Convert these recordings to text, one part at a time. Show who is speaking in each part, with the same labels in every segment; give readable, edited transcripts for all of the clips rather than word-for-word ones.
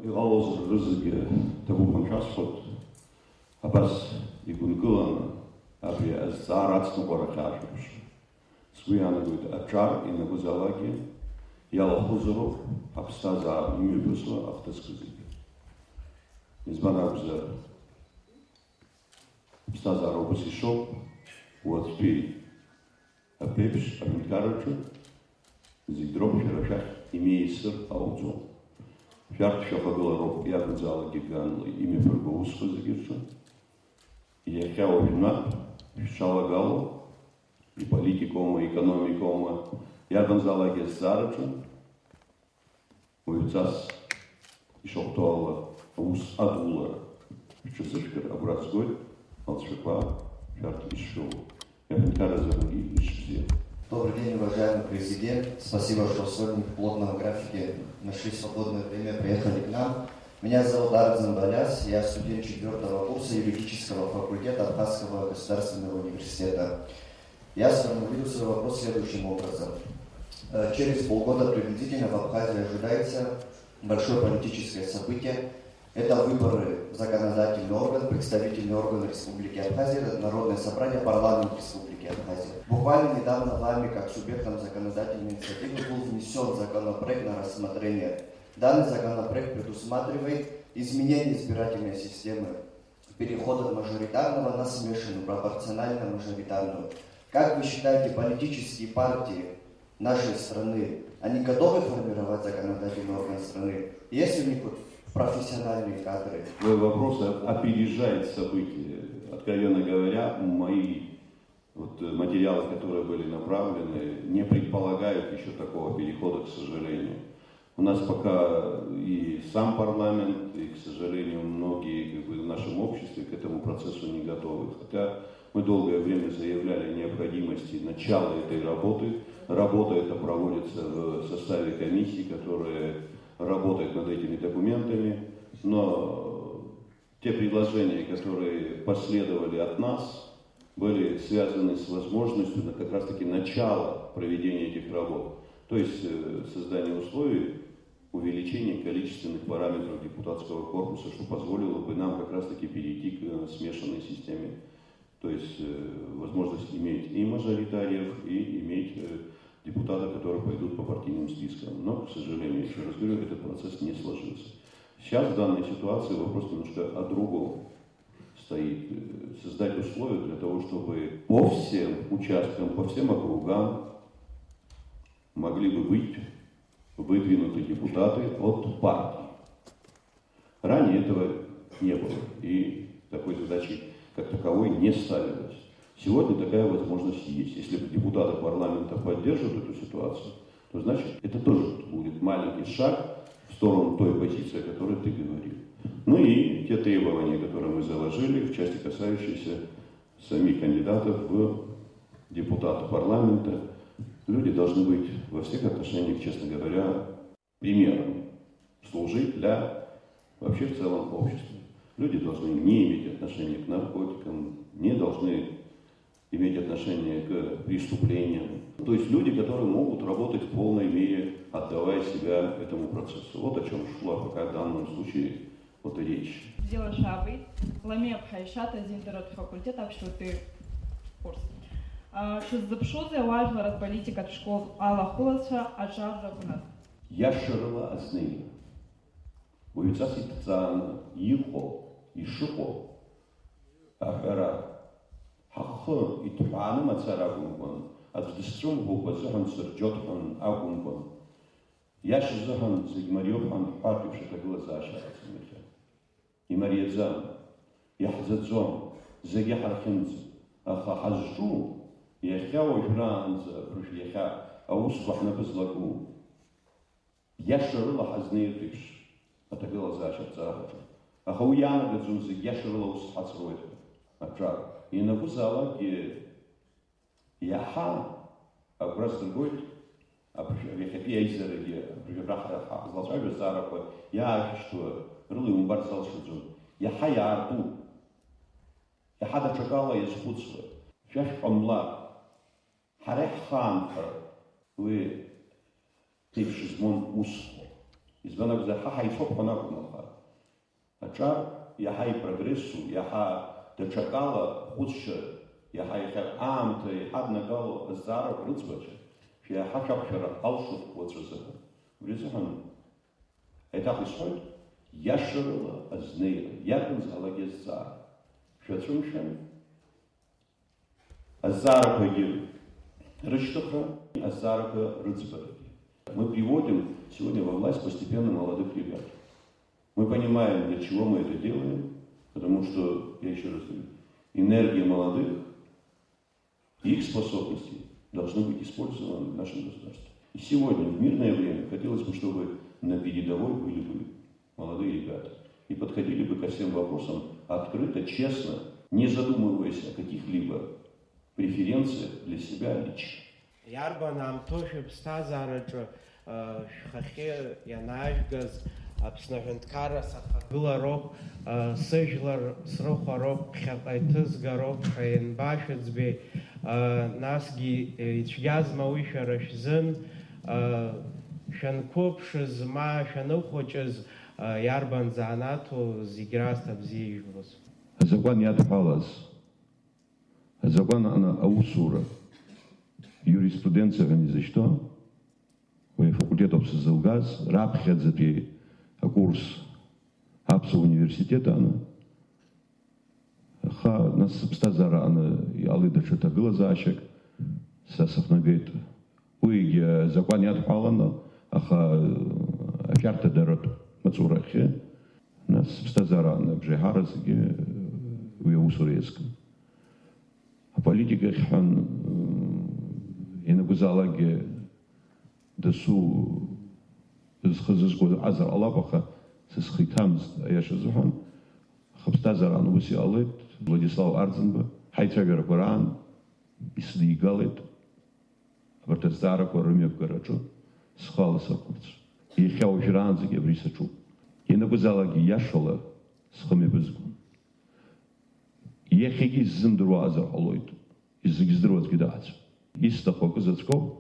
Speaker 1: иҟалозар рызегьы ҭабуп шәасҳәоит, абас игәынкыланы абри азҵаара ацныҟәарахь аашәаԥшра. Сгәы иаанагоит аҿар ианакәызаалакгьы иалахәызароуп ҳаԥсҭазаара имҩаԥысуа ахҭысқәа зегьы. Избан акәзар, ҳаԥсҭазаара убас ишоуп уаҵәтәи аԥеиԥш аҳәынҭқарраҿы зегь дроуп шәара шәахь имеисыр ауӡом. Шәарҭ шәахагылароуп иакәӡаалакгьы ганла имҩаԥырго аусқәа зегьы рҿы. Иахьа уажәнатә шәшалагало иполитикоума, икономикоума, иакәӡаалакгьы азҵаараҿы уаҩҵас ишахәҭоу ала аус адулара шәҽазышәкыр агәра згоит, алҵшәақәа шәарҭ ишшәоу. Иаҳәынҭқарразаргьы ишбзиа.
Speaker 2: Добрый день, уважаемый президент. Спасибо, что сегодня в плотном графике нашли свободное время, приехали к нам. Меня зовут Арзан Баляс, я студент 4-го курса юридического факультета Абхазского государственного университета. Я сформулирую свой вопрос следующим образом. Через полгода приблизительно в Абхазии ожидается большое политическое событие. Это выборы в законодательный орган, представительный орган Республики Абхазия, Народное собрание, парламент Республики Абхазия. Буквально недавно вами, как субъектом законодательной инициативы, был внесен законопроект на рассмотрение. Данный законопроект предусматривает изменение избирательной системы перехода от мажоритарного на смешанную, пропорционально-мажоритарную. Как вы считаете, политические партии нашей страны, они готовы формировать законодательный орган страны? Есть у них профессиональные кадры?
Speaker 1: Твой вопрос опережает события. Откровенно говоря, мои материалы, которые были направлены, не предполагают еще такого перехода, к сожалению. У нас пока и сам парламент, и, к сожалению, многие в нашем обществе к этому процессу не готовы. Хотя мы долгое время заявляли о необходимости начала этой работы. Работа эта проводится в составе комиссии, которая работает над этими документами. Но те предложения, которые последовали от нас, были связаны с возможностью как раз таки начала проведения этих работ. То есть создание условий увеличения количественных параметров депутатского корпуса, что позволило бы нам как раз таки перейти к смешанной системе. То есть возможность иметь и мажоритариев, и иметь депутатов, которые пойдут по партийным спискам. Но, к сожалению, еще раз говорю, этот процесс не сложился. Сейчас в данной ситуации вопрос немножко о другом стоит. Создать условия для того, чтобы по всем участкам, по всем округам могли бы быть выдвинуты депутаты от партий. Ранее этого не было, и такой задачи как таковой не ставилось. Сегодня такая возможность есть. Если депутаты парламента поддержат эту ситуацию, то значит это тоже будет маленький шаг в сторону той позиции, о которой ты говорил. Ну и те требования, которые мы заложили в части, касающейся самих кандидатов в депутаты парламента. Люди должны быть во всех отношениях, честно говоря, примером, служить для вообще в целом общества. Люди должны не иметь отношения к наркотикам, не должны иметь отношение к преступлениям. То есть люди, которые могут работать в полной мере, отдавая себя этому процессу. Вот о чем шла пока в данном случае и речь.
Speaker 3: Дело Шабы, Ламия Пхайшат, один дорог факультет, так что ты курс. Что запшузе важно разболите от школ Алла Хуласа, а Жавра Гунат.
Speaker 1: Я шарила ознейна. Уюцаси Тцана, Ихо, Ишихо, Ахара. Хахо и Тупана Мацарагункон, от Деструм Гупазахан Сарджотхан Агункон. Я шизахан Зигмарьёхан Хатив Шатагла Заша. И Марьязан, Яхзадзон, Загяхархинз, Ахахажу, Яхяо Жранза, Прушьяха, Аусбахна Безлагу. Я шарила Хазнейтиш, Атагла Заша Цахата. Ахауяна Гадзунзи, я шарила Усхацруэта. Атрак. И на вузалаке яха, а просто другой, а я из заради, прижраха, злачаю зарапа, я что, рылы умбарцал шуджу, яха я арту, яха да чакала я схудсва, шаш камла, харех ханха, вы тейшизмон усхо, Избанак за хахай соп ханак малха. Ачар яхай прогрессу, яха дачакала худша, яхай хер амта, яхад нагало азара рыцбача, яха шапшара алшут вацразаха. Вризахан. Это происходит яшерла азнейра, якун залагез зар. Шатрумшан азара погиб. Рыштуха, азара рыцбараги. Мы приводим сегодня во власть постепенно молодых ребят. Мы понимаем, для чего мы это делаем, потому что, я еще раз говорю, энергия молодых и их способности должны быть использованы в нашем государстве. И сегодня, в мирное время, хотелось бы, чтобы на передовой были бы молодые ребята и подходили бы ко всем вопросам открыто, честно, не задумываясь о каких-либо преференциях для себя лично.
Speaker 4: Иарбан тоже ԥсҭазаараҿы шәхахьы ианаажәгаз Аԥсны Аҳәынҭқарра сахагылароуп, сыжәлар срыхәароуп, ԥхьаҟа иҭызгароуп ҳәа ианбашәыӡбеи, насгьы ицәгьазма уи шәара шәзын, шәанқәыԥшыз, ма шәаныхәыҷыз иарбан заанаҭу зегь расҭа бзиа ижәбоз.
Speaker 1: Азакәан иадҳәалаз, азакәан аусура, юриспруденциаҟа изышьҭо, уи афакультетоуп сызылгаз, раԥхьаӡатәи акурс аԥсуа университет аны, аха нас сыԥсҭазаара аны иҟалеит даҽа ҭагылазаашьак, са сыхнагеит. Уигьы азакәан иадҳәаланы, аха ашәарҭадаратә маҵурахьы, нас сыԥсҭазаара аны абжеиҳара зегьы уи аусура иазкын. Аполитикахь ҳәан ианакәызаалакгьы дасу зхы зызго азар ҟалап, аха сызхы иҭамызт аиаша азыҳәан. Аха ԥсҭазаара ус иҟалеит. Владислав Арӡынба ҳаицәажәарақәа раан исыдигалеит абарҭ азҵаарақәа рымҩаԥгараҿы схы аласырхәырц. Иахьа уажәраанӡагьы абри саҿуп. Ианакәызаалакгьы иашала схы мҩаԥызгон. Иахьагьы исзымдыруа азар ҟалоит, зегьы здыруазгьы даацәа. Исҭаху акы заҵәкоуп,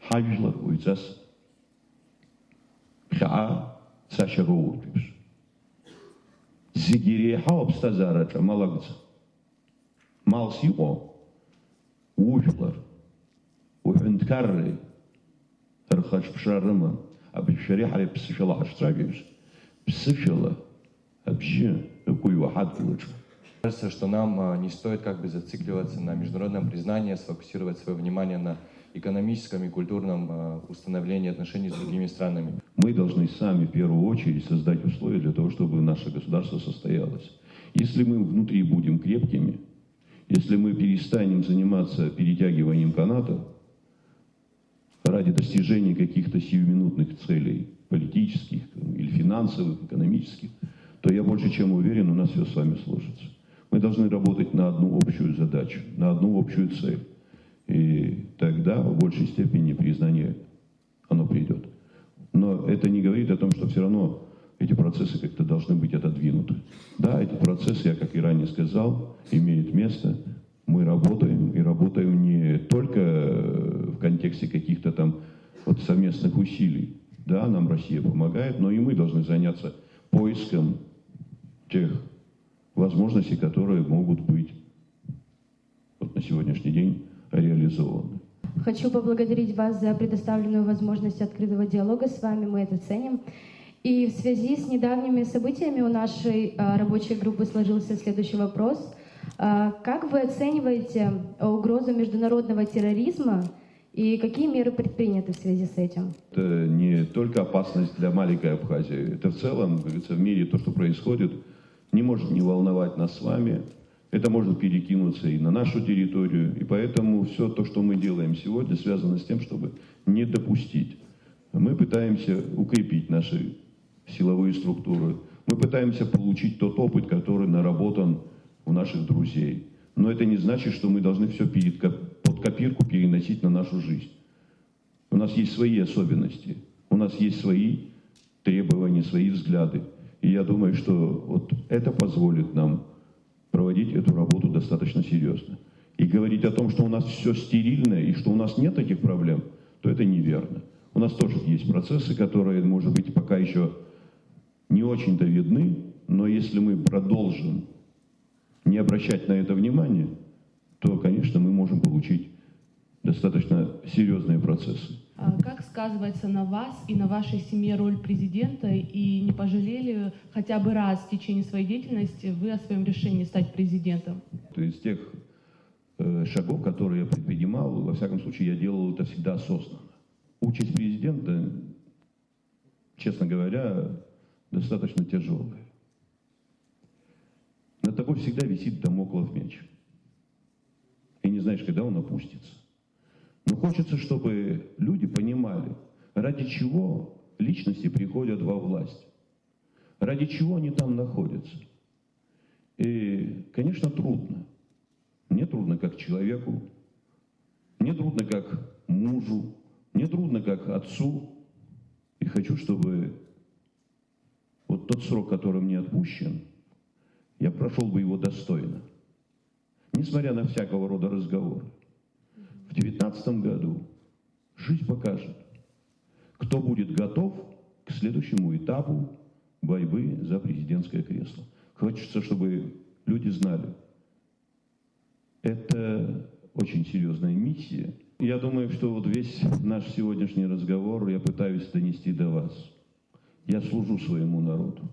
Speaker 1: ҳажәлар уаҩҵас ԥхьаҟа цашьа роуртә еиԥш. Зегьы иреиҳау аԥсҭазаараҿы амал акәӡам. Малс иҟоу ужәлар, уҳәынҭқарреи рхаҿԥшра рыман, абызшәареи ҳареи ԥсышәала ҳашцәажәо еиԥш, ԥсышәала абжьы ықәыҩуа ҳадгылаҿы.
Speaker 5: Кажется, что нам не стоит как бы зацикливаться на международном признании, сфокусировать свое внимание на экономическом и культурном установлении отношений с другими странами.
Speaker 1: Мы должны сами в первую очередь создать условия для того, чтобы наше государство состоялось. Если мы внутри будем крепкими, если мы перестанем заниматься перетягиванием каната ради достижения каких-то сиюминутных целей, политических или финансовых, экономических, то я больше чем уверен, у нас все с вами сложится. Мы должны работать на одну общую задачу, на одну общую цель. И тогда в большей степени признание оно придет. Но это не говорит о том, что все равно эти процессы как-то должны быть отодвинуты. Да, эти процессы, я как и ранее сказал, имеют место. Мы работаем, и работаем не только в контексте каких-то там вот совместных усилий. Да, нам Россия помогает, но и мы должны заняться поиском тех возможностей, которые могут быть вот на сегодняшний день реализованы.
Speaker 6: Хочу поблагодарить вас за предоставленную возможность открытого диалога с вами, мы это ценим. И в связи с недавними событиями у нашей рабочей группы сложился следующий вопрос. Как вы оцениваете угрозу международного терроризма и какие меры предприняты в связи с этим?
Speaker 1: Это не только опасность для маленькой Абхазии, это в целом, как говорится, в мире то, что происходит, не может не волновать нас с вами. Это может перекинуться и на нашу территорию. И поэтому все то, что мы делаем сегодня, связано с тем, чтобы не допустить. Мы пытаемся укрепить наши силовые структуры. Мы пытаемся получить тот опыт, который наработан у наших друзей. Но это не значит, что мы должны все под копирку переносить на нашу жизнь. У нас есть свои особенности. У нас есть свои требования, свои взгляды. И я думаю, что вот это позволит нам проводить эту работу достаточно серьезно. И говорить о том, что у нас все стерильно и что у нас нет таких проблем, то это неверно. У нас тоже есть процессы, которые, может быть, пока еще не очень-то видны, но если мы продолжим не обращать на это внимание, то, конечно, мы можем получить достаточно серьезные процессы.
Speaker 7: Как сказывается на вас и на вашей семье роль президента, и не пожалели хотя бы раз в течение своей деятельности вы о своем решении стать президентом?
Speaker 1: То есть тех шагов, которые я предпринимал, во всяком случае, я делал это всегда осознанно. Участь президента, честно говоря, достаточно тяжелая. Над тобой всегда висит дамоклов меч. И не знаешь, когда он опустится. Но хочется, чтобы люди понимали, ради чего личности приходят во власть, ради чего они там находятся. И, конечно, трудно. Мне трудно как человеку, мне трудно как мужу, мне трудно как отцу. И хочу, чтобы вот тот срок, который мне отпущен, я прошел бы его достойно. Несмотря на всякого рода разговоры. В 2019 году жизнь покажет, кто будет готов к следующему этапу борьбы за президентское кресло. Хочется, чтобы люди знали, это очень серьезная миссия. Я думаю, что вот весь наш сегодняшний разговор я пытаюсь донести до вас. Я служу своему народу.